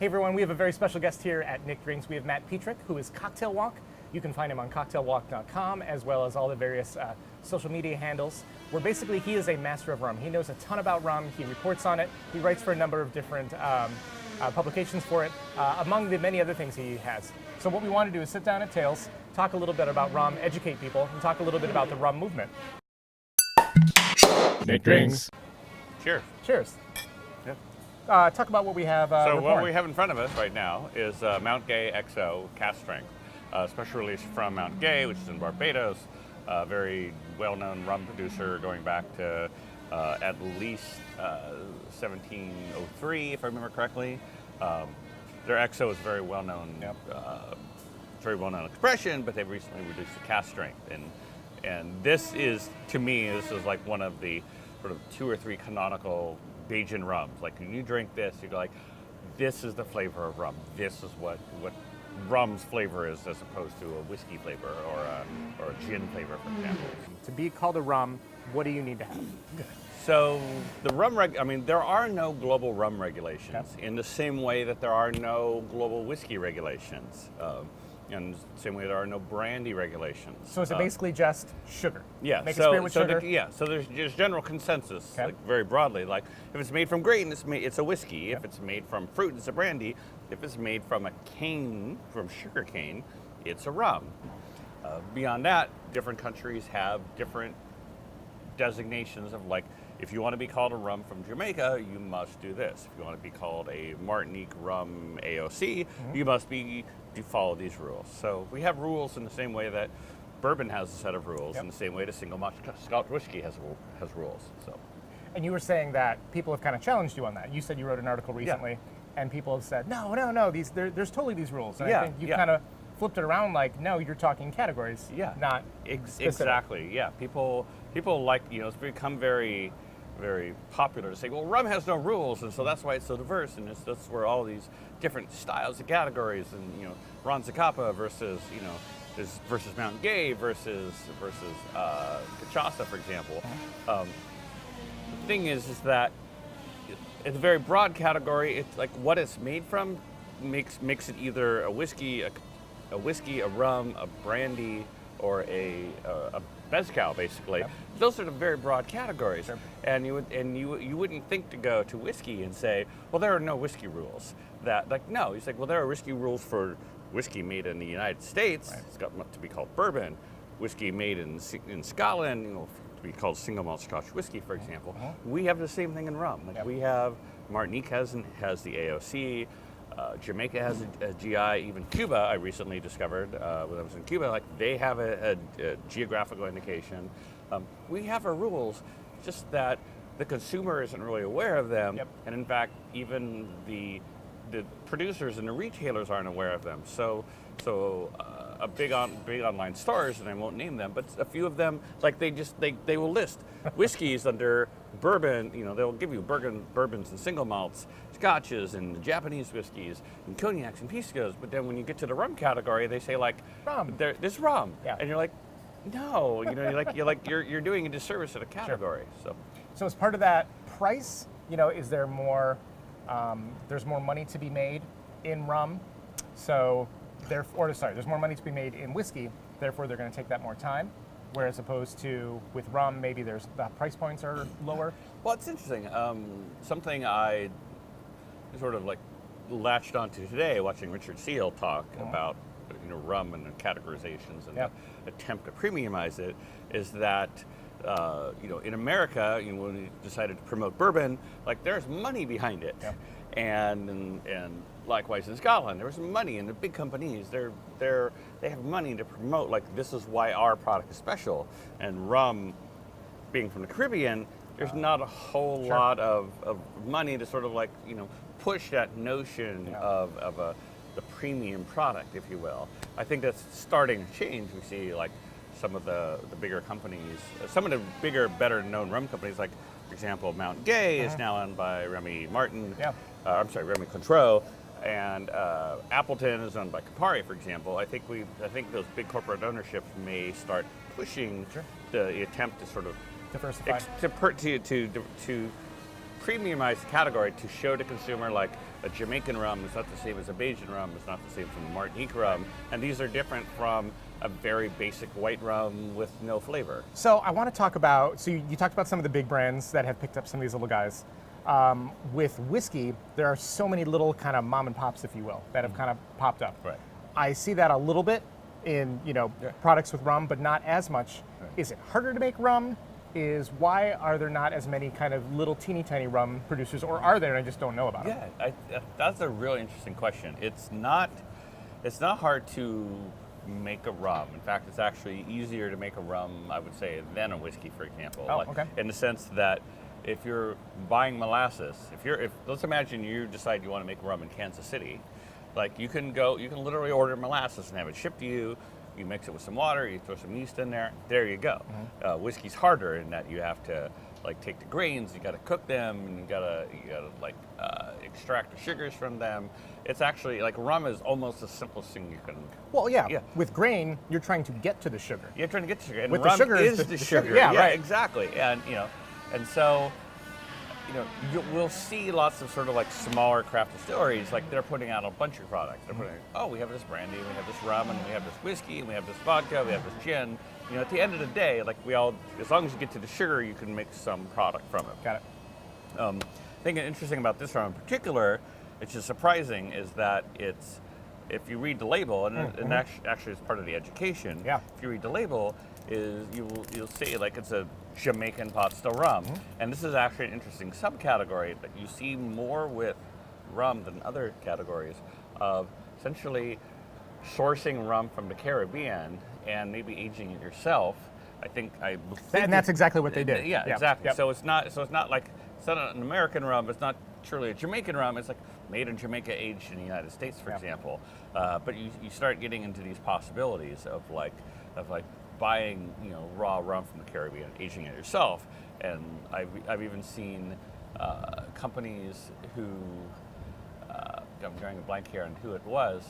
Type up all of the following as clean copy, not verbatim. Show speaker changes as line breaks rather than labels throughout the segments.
Hey everyone, we have a very special guest here at Nick Drinks. We have Matt Pietrek, who is Cocktail Wonk. You can find him on cocktailwonk.com as well as all the various social media handles, where basically he is a master of rum. He knows a ton about rum, he reports on it, he writes for a number of different publications for it, among the many other things he has. So what we want to do is sit down at Tails, talk a little bit about rum, educate people, and talk a little bit about the rum movement.
Nick Drinks. Cheers.
Cheers. Talk about what we have.
So what we have in front of us right now is Mount Gay XO Cask Strength, special release from Mount Gay, which is in Barbados. A very well-known rum producer going back to at least 1703, if I remember correctly. Their XO is a very well-known, very well-known expression, but they've recently reduced the cask strength, and this is, to me, this is like one of the sort of 2 or 3 canonical Bajan rums. Like when you drink this, you go like, this is the flavor of rum. This is what rum's flavor is, as opposed to a whiskey flavor or a gin flavor, for example.
To be called a rum, what do you need to have?
So the rum there are no global rum regulations in the same way that there are no global whiskey regulations. And the same way there are no brandy regulations.
So is it basically just sugar?
Yeah.
Make a spirit with sugar?
So there's general consensus, like very broadly. Like if it's made from grain, it's a whiskey. If it's made from fruit, it's a brandy. If it's made from a cane, from sugar cane, it's a rum. Beyond that, different countries have different designations of, like, if you want to be called a rum from Jamaica, you must do this. If you want to be called a Martinique rum AOC, you follow these rules. So we have rules in the same way that bourbon has a set of rules, in the same way the single malt Scotch whiskey has rules. So.
And you were saying that people have kind of challenged you on that. You said you wrote an article recently, and people have said, no, there's totally these rules. And I think you kind of flipped it around, like, no, you're talking categories, not specific. Exactly.
Yeah, people like, it's become very, very popular to say, well, rum has no rules, and so that's why it's so diverse, and that's where all these different styles and categories, and Ron Zacapa versus versus Mount Gay versus Cachaça, for example. The thing is that it's a very broad category. It's like what it's made from makes it either a whiskey, a rum, a brandy, or a mezcal, basically. Those are the very broad categories.
Sure.
And you wouldn't think to go to whiskey and say, well, there are no whiskey rules. No, he's like, well, there are whiskey rules for whiskey made in the United States. It's got to be called bourbon. Whiskey made in Scotland, to be called single malt Scotch whiskey, for example. We have the same thing in rum. We have, Martinique has the AOC. Jamaica has a GI. Even Cuba, I recently discovered when I was in Cuba, they have a geographical indication. We have our rules, just that the consumer isn't really aware of them, and in fact, even the producers and the retailers aren't aware of them. So big online stores, and I won't name them, but a few of them, they will list whiskeys under bourbon. They'll give you bourbons and single malts, scotches and Japanese whiskeys and cognacs and piscos. But then when you get to the rum category, they say
rum.
There's rum, and you're like, no, you're doing a disservice to the category.
Sure. So as part of that price, is there more? There's more money to be made in rum, there's more money to be made in whiskey. Therefore, they're going to take that more time. Whereas opposed to with rum, maybe the price points are lower.
Well, it's interesting. Something I sort of latched onto today, watching Richard Seal talk about rum and the categorizations and the attempt to premiumize it, is that in America, when we decided to promote bourbon, there's money behind it, and likewise in Scotland, there was money, and the big companies they have money to promote, this is why our product is special. And rum, being from the Caribbean, there's not a whole lot of money to sort of push that notion of the premium product, if you will. I think that's starting to change. We see some of the bigger companies, some of the bigger, better known rum companies, for example, Mount Gay is now owned by Remy Martin. Remy Cointreau, and Appleton is owned by Campari, for example. I think those big corporate ownerships may start pushing the attempt to sort of
diversify,
premiumize the category to show the consumer like a Jamaican rum is not the same as a Bajan rum, it's not the same from a Martinique rum, and these are different from a very basic white rum with no flavor.
So I want to talk about, so you talked about some of the big brands that have picked up some of these little guys. With whiskey, there are so many little kind of mom and pops, if you will, that have kind of popped up.
Right.
I see that a little bit in products with rum, but not as much. Right. Is it harder to make rum? Why are there not as many kind of little teeny tiny rum producers, or are there and I just don't know about them?
Yeah, that's a really interesting question. It's not hard to make a rum. In fact, it's actually easier to make a rum, I would say, than a whiskey, for example.
Oh, okay.
In the sense that if you're buying molasses, if let's imagine you decide you want to make rum in Kansas City, like you can literally order molasses and have it shipped to you. You mix it with some water, you throw some yeast in there. There you go. Mm-hmm. Whiskey's harder in that you have to like take the grains, you got to cook them, and you gotta like extract the sugars from them. It's actually like rum is almost the simplest thing you can.
Well, yeah. With grain, you're trying to get to the sugar.
You're trying to get to sugar, and
with
rum
the sugar
is the sugar.
Yeah, right.
Exactly. And and so. We'll see lots of sort of like smaller craft distilleries, like they're putting out a bunch of products. They're putting, we have this brandy, we have this rum, and we have this whiskey, and we have this vodka, we have this gin. At the end of the day, like as long as you get to the sugar, you can make some product from it.
Got it.
I think interesting about this rum in particular, which is surprising, is that if you read the label, and actually it's part of the education.
Yeah.
If you read the label, you'll see like it's a Jamaican pot still rum, and this is actually an interesting subcategory that you see more with rum than other categories of essentially sourcing rum from the Caribbean and maybe aging it yourself.
And that's exactly what they did.
Yeah, exactly. Yep. So it's not like it's not an American rum. It's not truly a Jamaican rum. It's like made in Jamaica, aged in the United States, for example. But you start getting into these possibilities of buying raw rum from the Caribbean, aging it yourself, and I've even seen companies who I'm drawing a blank here on who it was.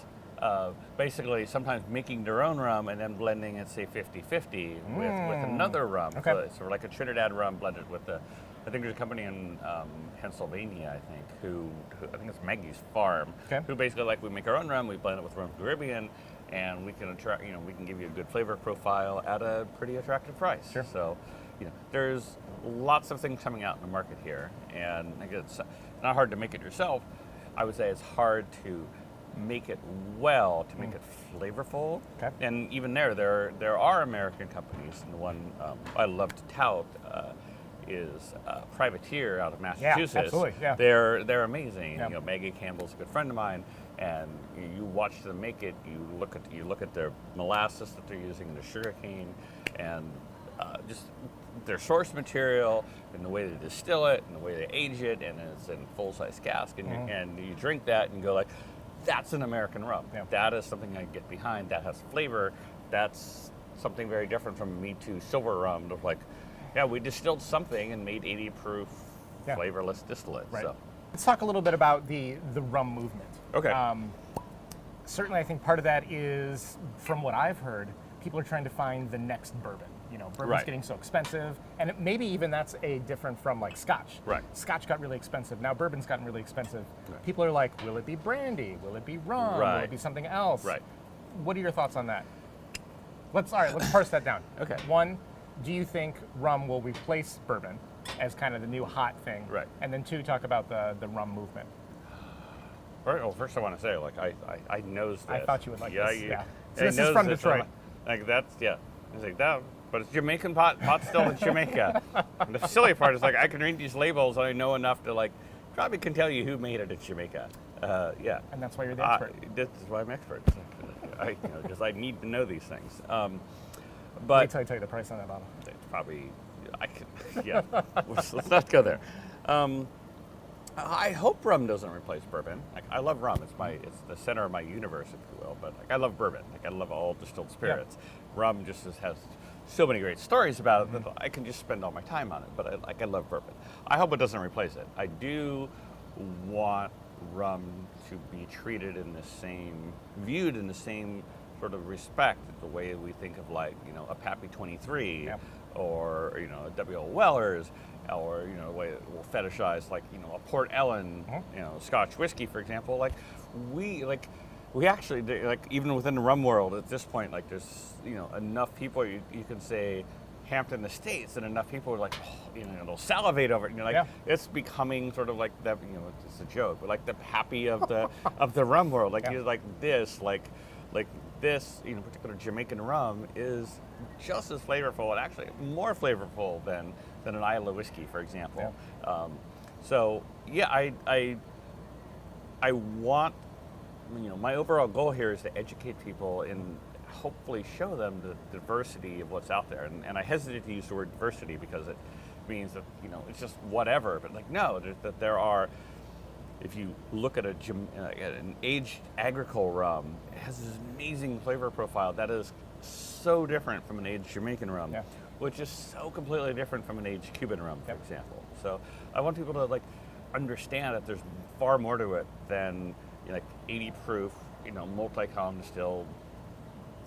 Basically, sometimes making their own rum and then blending it, say 50-50 with another rum.
Okay.
So like a Trinidad rum blended with I think there's a company in Pennsylvania, I think, who I think it's Maggie's Farm, who basically we make our own rum, we blend it with rum from the Caribbean, and we can we can give you a good flavor profile at a pretty attractive price.
Sure.
So, there's lots of things coming out in the market here, and it's not hard to make it yourself. I would say it's hard to make it well, to make it flavorful. Okay. And even there are American companies, and the one I love to tout is Privateer out of Massachusetts.
Yeah, absolutely. Yeah.
They're amazing.
Yeah.
Maggie Campbell's a good friend of mine, and you watch them make it. You look at their molasses that they're using, and the sugar cane, and just their source material, and the way they distill it, and the way they age it, and it's in full-size cask, and you drink that and go like, that's an American rum. Yeah. That is something I get behind. That has flavor. That's something very different from Me Too silver rum. Of we distilled something and made 80 proof flavorless distillate.
Right.
So.
Let's talk a little bit about the rum movement.
Okay.
Certainly, I think part of that is, from what I've heard, people are trying to find the next bourbon. Bourbon's getting so expensive, and maybe even that's different from Scotch.
Right.
Scotch got really expensive. Now bourbon's gotten really expensive. Right. People are like, will it be brandy? Will it be rum?
Right.
Will it be something else?
Right.
What are your thoughts on that? Let's parse that down.
Okay.
One, do you think rum will replace bourbon as kind of the new hot thing?
Right.
And then two, talk about the rum movement.
Well, first I want to say, I knows this.
I thought you would like this. Yeah. So this
is
from Detroit.
That's It's like that, but it's Jamaican pot still in Jamaica. And the silly part is I can read these labels and I know enough to probably can tell you who made it in Jamaica. Yeah.
And that's why you're the expert.
This is why I'm expert. Because I need to know these things.
But wait till I tell you the price on that bottle.
It's probably let's not go there. I hope rum doesn't replace bourbon. I love rum. It's the center of my universe, if you will. But I love bourbon. I love all distilled spirits. Yeah. Rum just has so many great stories about it that I can just spend all my time on it. But I love bourbon. I hope it doesn't replace it. I do want rum to be treated viewed in the same sort of respect, the way we think of a Pappy 23 or a W.L. Weller's. or the way that we'll fetishize a Port Ellen, Scotch whiskey, for example. We actually even within the rum world at this point, there's enough people you can say Hampton Estates, and enough people are like, they'll salivate over it. It's becoming sort of like that. It's a joke, but like the happy of the of the rum world. This particular Jamaican rum is just as flavorful, and actually more flavorful than an Islay whiskey, for example. I want, my overall goal here is to educate people and hopefully show them the diversity of what's out there. And I hesitate to use the word diversity because it means that, it's just whatever. But that there are, if you look at an aged agricole rum, it has this amazing flavor profile that is so different from an aged Jamaican rum, which is so completely different from an aged Cuban rum, for example. So I want people to understand that there's far more to it than 80 proof, multi-column distilled,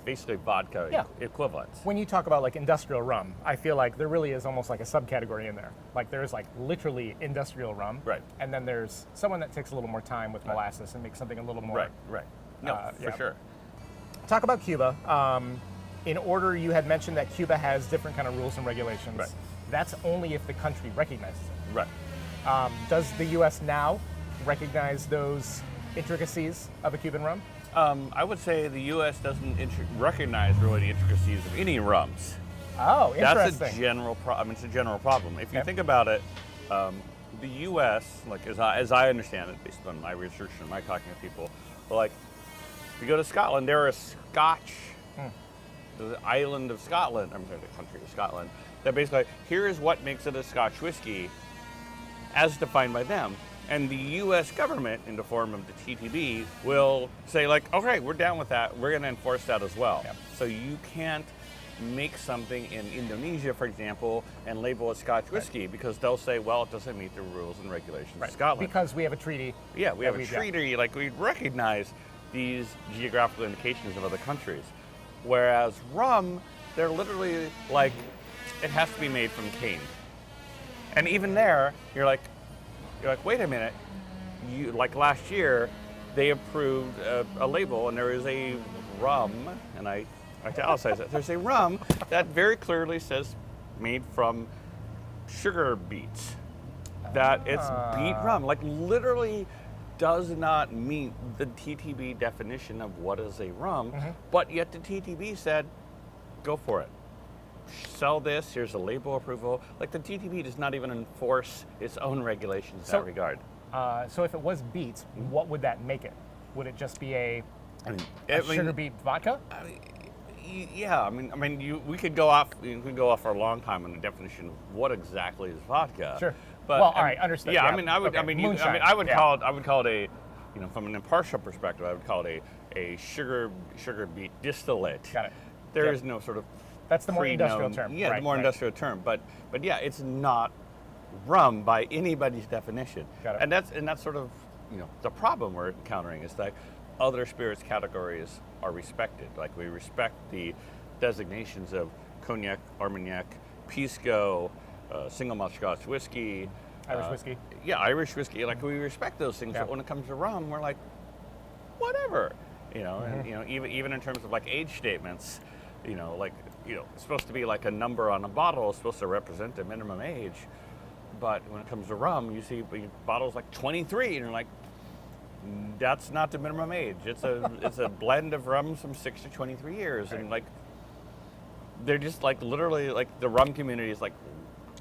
basically vodka equivalents.
When you talk about industrial rum, I feel like there really is almost like a subcategory in there. There's literally industrial rum,
right? And
then there's someone that takes a little more time with molasses and makes something a little more
right. No, for sure.
Talk about Cuba. In order, you had mentioned that Cuba has different kind of rules and regulations.
Right.
That's only if the country recognizes it.
Right.
Does the U.S. now recognize those intricacies of a Cuban rum?
I would say the U.S. doesn't recognize really the intricacies of any rums.
Oh, interesting.
That's a general problem. It's a general problem. If you think about it, the U.S., as I understand it, based on my research and my talking to people, if you go to Scotland, there are Scotch, the island of Scotland, the country of Scotland, that basically, here is what makes it a Scotch whiskey, as defined by them. And the U.S. government, in the form of the TTB, will say, okay, we're down with that. We're going to enforce that as well.
Yep.
So you can't make something in Indonesia, for example, and label it Scotch whiskey because they'll say, well, it doesn't meet the rules and regulations of Scotland.
Because we have a treaty.
Yeah, we have a treaty. We recognize these geographical indications of other countries. Whereas rum, they're literally it has to be made from cane. And even there, you're like, wait a minute, last year, they approved a label, and there is a rum, and I italicize it, there's a rum that very clearly says made from sugar beets, that it's beet rum, literally does not meet the TTB definition of what is a rum, but yet the TTB said, go for it. Sell this, here's a label approval. The TTB does not even enforce its own regulations in that regard.
So if it was beets, what would that make it? Would it just be a sugar beet vodka?
We could go off for a long time on the definition of what exactly is vodka.
Sure.
But
all right, understood.
Yeah,
I
would call it from an impartial perspective, I would call it a sugar beet distillate.
Got it.
There is no sort of
that's the more industrial term.
Yeah, the more industrial term. But yeah, it's not rum by anybody's definition.
Got it.
And that's sort of the problem we're encountering is that other spirits categories are respected. We respect the designations of cognac, armagnac, pisco, single malt Scotch whiskey,
Irish whiskey.
Yeah, Irish whiskey. We respect those things, but when it comes to rum, we're like, whatever. And even in terms of age statements, it's supposed to be a number on a bottle. It's supposed to represent the minimum age. But when it comes to rum, you see bottles 23, and you're like, that's not the minimum age. It's a blend of rums from 6 to 23 years, and they're just literally the rum community is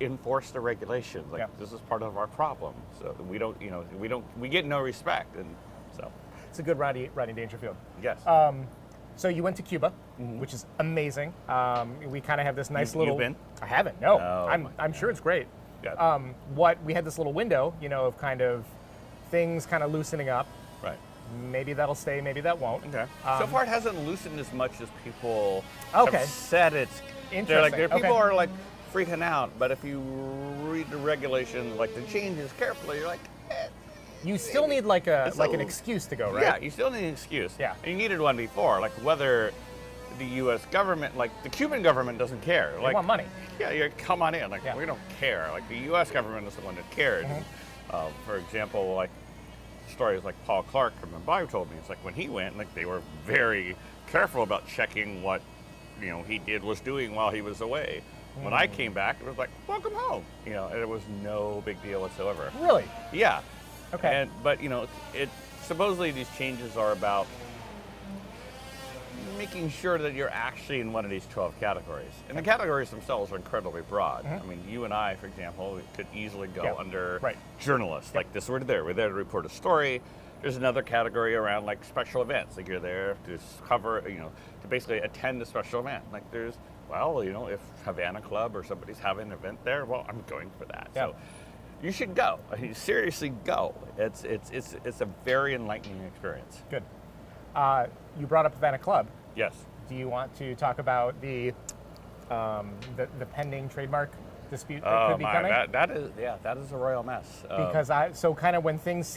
enforce the regulations. This is part of our problem. So we get no respect, and so
it's a good Rodney Dangerfield.
Yes.
So you went to Cuba, which is amazing. We kind of have this nice little.
You've been?
I haven't. No.
Oh,
I'm sure it's great.
Yeah.
We had this little window, of kind of things kind of loosening up.
Right.
Maybe that'll stay. Maybe that won't.
Okay. So far, it hasn't loosened as much as people
have
said it's.
Interesting.
People are freaking out, but if you read the regulations, the changes carefully, you're
you still need an excuse to go, right?
Yeah, you still need an excuse.
Yeah.
And you needed one before, whether the U.S. government, like the Cuban government, doesn't care.
They
Like,
want money.
yeah, come on in. Like,
Yeah.
we don't care. Like, the U.S. government is the one that cared. For example, like stories like Paul Clark from the Bible told me, it's like when he went, like they were very careful about checking what he was doing while he was away. When I came back, it was like, welcome home. And it was no big deal whatsoever.
Really?
Yeah.
Okay.
But it supposedly these changes are about making sure that you're actually in one of these 12 categories. And the categories themselves are incredibly broad. I mean, you and I, for example, could easily go under journalists. Like this, we're there to report a story. There's another category around like special events. Like you're there to cover, to basically attend a special event. Like there's, if Havana Club or somebody's having an event there, well, I'm going for that.
Yeah.
So you should go. I mean, seriously go. It's a very enlightening experience.
Good. You brought up Havana Club.
Yes.
Do you want to talk about the pending trademark dispute that could be coming?
That is a royal mess.
Because kind of when things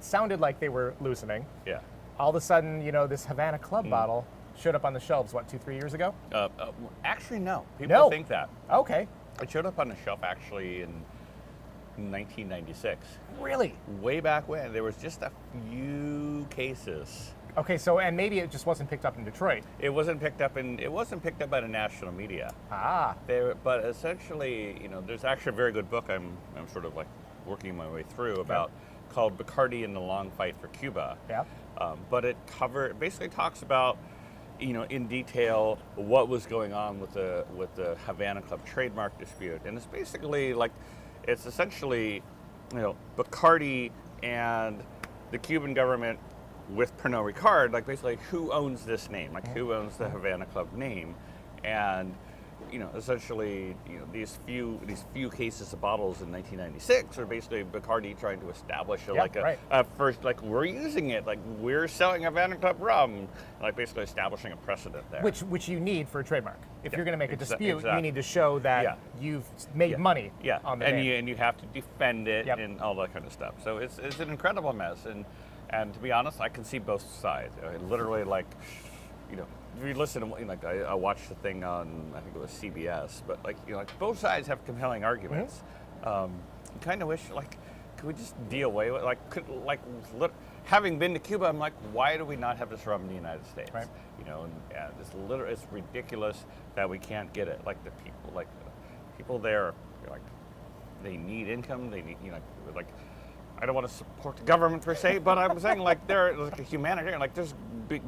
sounded like they were loosening,
yeah.
all of a sudden, this Havana Club bottle showed up on the shelves, 2-3 years ago?
Actually, no. People think that.
Okay.
It showed up on the shelf actually in 1996.
Really?
Way back when. There was just a few cases.
Okay, and maybe it just wasn't picked up in Detroit.
It wasn't picked up by the national media.
Ah.
But essentially, there's actually a very good book I'm sort of like working my way through about called Bacardi and the Long Fight for Cuba.
Yeah.
But it basically talks about in detail what was going on with the Havana Club trademark dispute, and it's basically like it's essentially Bacardi and the Cuban government with Pernod Ricard, like basically who owns this name, like who owns the Havana Club name, and essentially these few cases of bottles in 1996 are basically Bacardi trying to establish first, like we're using it, like we're selling Havana Club rum, like basically establishing a precedent there.
Which you need for a trademark. If you're going to make a dispute,
exactly.
you need to show that you've made money on the name.
And you have to defend it and all that kind of stuff. So it's an incredible mess, and to be honest, I can see both sides. Literally, like, if you listen to, I watched the thing on, I think it was CBS, but both sides have compelling arguments. You kind of wish, could we just deal away with, having been to Cuba, I'm like, why do we not have this rum in the United States?
Right.
It's ridiculous that we can't get it. People there, they need income. They need, I don't want to support the government per se, but I'm saying they're like a humanitarian. There's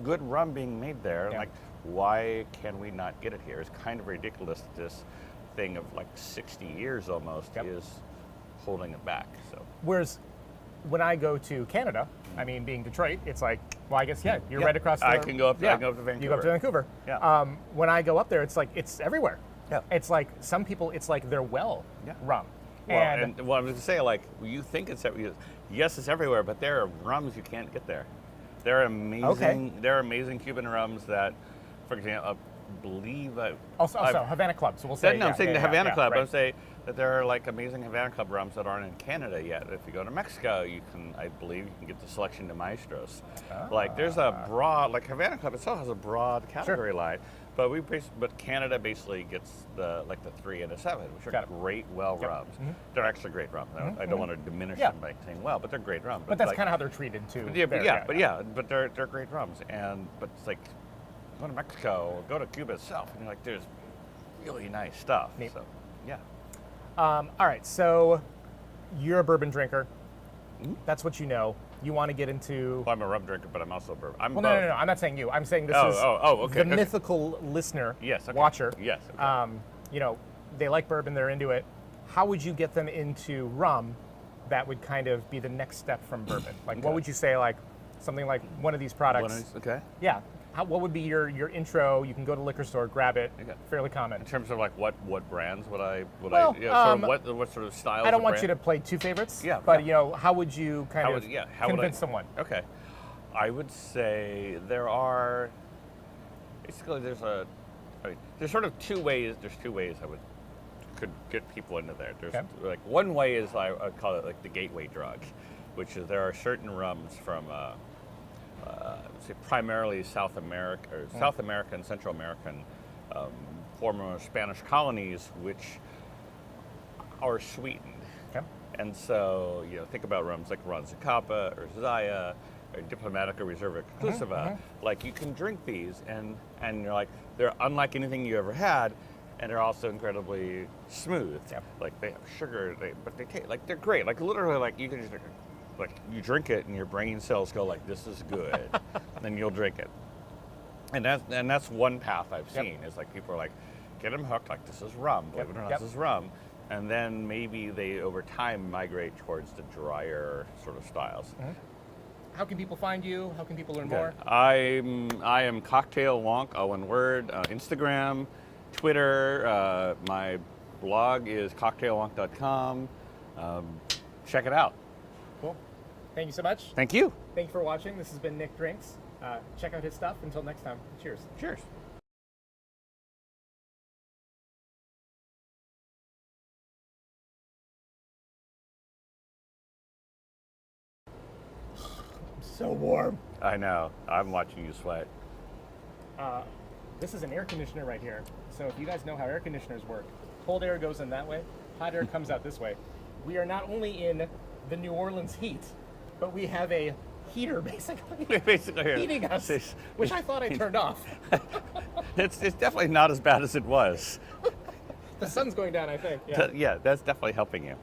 good rum being made there.
Yeah.
Why can we not get it here? It's kind of ridiculous that this thing of 60 years almost is holding it back. So
whereas when I go to Canada, I mean, being Detroit, it's like, well, I guess you're right across.
I can go up. I can go up to Vancouver.
You go up to Vancouver.
Yeah.
When I go up there, it's everywhere.
Yeah.
It's like some people, it's like their rum.
Well, and what I was going to say, you think it's yes, it's everywhere, but there are rums you can't get there. There are amazing.
Okay.
There are amazing Cuban rums that, for example, I believe.
Also Havana Club. So we'll say.
I'm saying the Havana Club.
Right.
I'm saying that there are amazing Havana Club rums that aren't in Canada yet. If you go to Mexico, I believe you can get the Selection de Maestros. There's a broad, Havana Club itself has a broad category line. But Canada basically gets the 3 and a 7, which are great rums. Mm-hmm. They're actually great rums. I don't want to diminish them by saying by they're great rums.
But that's kind of how they're treated too.
But they're great rums. But it's like go to Mexico or go to Cuba itself, and there's really nice stuff.
Neat.
So yeah.
All right, so you're a bourbon drinker. Mm-hmm. That's what you know. You want to get into...
Well, I'm a rum drinker, but I'm also a bourbon.
No. I'm not saying you. I'm saying this is
okay.
the mythical listener, watcher.
Yes. Okay.
They like bourbon. They're into it. How would you get them into rum that would kind of be the next step from bourbon? What would you say, something like one of these products?
Okay.
Yeah. What would be your intro? You can go to the liquor store, grab it.
Okay.
Fairly common.
In terms of what brands would I what sort of styles?
I don't want you to play two favorites.
Yeah.
But how would you convince someone?
Okay. I would say there are basically there's sort of two ways. There's two ways could get people into there. There's one way is I call it the gateway drug, which is there are certain rums from say primarily South America, or South American, Central American, former Spanish colonies, which are sweetened.
Okay.
And so, think about rums like Ronzacapa or Zaya or Diplomática Reserva Exclusiva. Like, you can drink these, and you're like, they're unlike anything you ever had, and they're also incredibly smooth.
Yep.
Like, they have sugar, but they taste like they're great. Like, literally, like you can just like you drink it, and your brain cells go like, "This is good," then you'll drink it. And that's one path I've seen is like people are like, get them hooked. Like, this is rum. Believe it or not, this is rum. And then maybe they over time migrate towards the drier sort of styles.
How can people find you? How can people learn more?
I am Cocktail Wonk, all one word. Instagram, Twitter. My blog is cocktailwonk.com. Check it out.
Cool. Thank you so much.
Thank you.
Thank you for watching. This has been Nick Drinks. Check out his stuff. Until next time, cheers.
Cheers.
So warm.
I know. I'm watching you sweat.
This is an air conditioner right here. So if you guys know how air conditioners work, cold air goes in that way, hot air comes out this way. We are not only in the New Orleans heat, but we have a heater basically heating us, which I thought I turned off.
It's definitely not as bad as it was.
The sun's going down, I think.
Yeah, that's definitely helping you.